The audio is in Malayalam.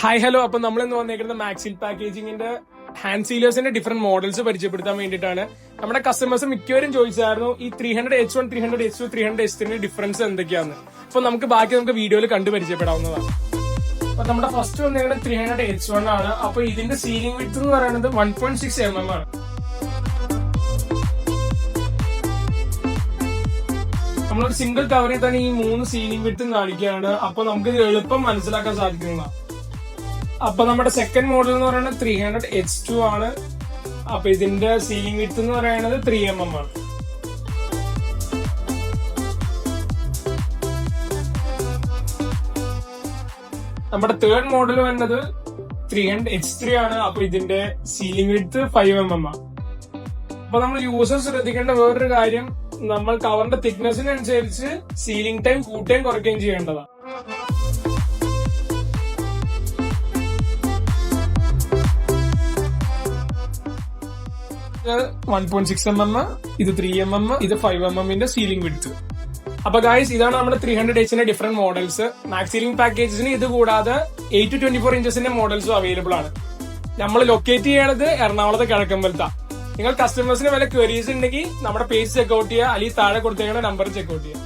Hi hello. അപ്പൊ നമ്മൾ ഇന്ന് വന്നേക്കുന്നത് മാക്സിൽ പാക്കേജിങ്ങിന്റെ ഹാൻഡ് സീലേഴ്സിന്റെ ഡിഫറെന്റ് മോഡൽസ് പരിചയപ്പെടുത്താൻ വേണ്ടിയിട്ടാണ്. നമ്മുടെ കസ്റ്റമേഴ്സ് മിക്കവരും ചോദിച്ചായിരുന്നു ഈ 300H1, 300H2, 300H3 ഡിഫറൻസ് എന്തൊക്കെയാന്ന്. അപ്പൊ നമുക്ക് വീഡിയോയിൽ കണ്ടു പരിചയപ്പെടാവുന്നതാണ്. അപ്പൊ നമ്മുടെ ഫസ്റ്റ് വന്നേക്കുന്നത് 300H1 ആണ്. അപ്പൊ ഇതിന്റെ സീലിംഗ് വിഡ്ത്ത് എന്ന് പറയുന്നത് 1.6 mm ആണ്. നമ്മളൊരു സിംഗിൾ കവറിൽ തന്നെ ഈ 3 സീലിംഗ് വിഡ്ത്തും കാണിക്കുകയാണ്. അപ്പൊ നമുക്ക് എളുപ്പം മനസ്സിലാക്കാൻ സാധിക്കുന്നതാണ്. അപ്പൊ നമ്മുടെ സെക്കൻഡ് മോഡൽ എന്ന് പറയുന്നത് 300H2 ആണ്. അപ്പൊ ഇതിന്റെ സീലിംഗ് വിഡ്ത്ത് എന്ന് പറയുന്നത് 3 mm ആണ്. നമ്മുടെ തേർഡ് മോഡൽ വരുന്നത് 300H3 ആണ്. അപ്പൊ ഇതിന്റെ സീലിംഗ് വിഡ്ത്ത് 5 mm ആണ്. അപ്പൊ നമ്മൾ യൂസർ ശ്രദ്ധിക്കേണ്ട വേറൊരു കാര്യം, നമ്മൾ കവറിന്റെ തിക്നെസ്സിനനുസരിച്ച് സീലിംഗ് ടൈം കൂട്ടുകയും കുറയ്ക്കുകയും ചെയ്യേണ്ടതാണ്. 1.6 mm, ഇത് 3 mm, ഇത് 5 mm സീലിംഗ് വിഡ്ത്ത്. അപ്പൊ ഗൈസ്, ഇതാണ് നമ്മുടെ 300Hന്റെ ഡിഫറെന്റ് മോഡൽസ്. മാക്സ് സീലിംഗ് പാക്കേജസിന് ഇത് കൂടാതെ 8 to 24 ഇഞ്ചസിന്റെ മോഡൽസും അവൈലബിൾ ആണ്. നമ്മൾ ലൊക്കേറ്റ് ചെയ്യണത് എറണാകുളത്തെ കിഴക്കമ്പലത്താ. നിങ്ങൾ കസ്റ്റമേഴ്സിന് വല്ല ക്വരീസ് ഉണ്ടെങ്കിൽ നമ്മുടെ പേജ് ചെക്ക്ഔട്ട് ചെയ്യുക, അല്ലെങ്കിൽ താഴെ കൊടുത്തേക്കുന്ന നമ്പർ ചെക്ക്ഔട്ട് ചെയ്യുക.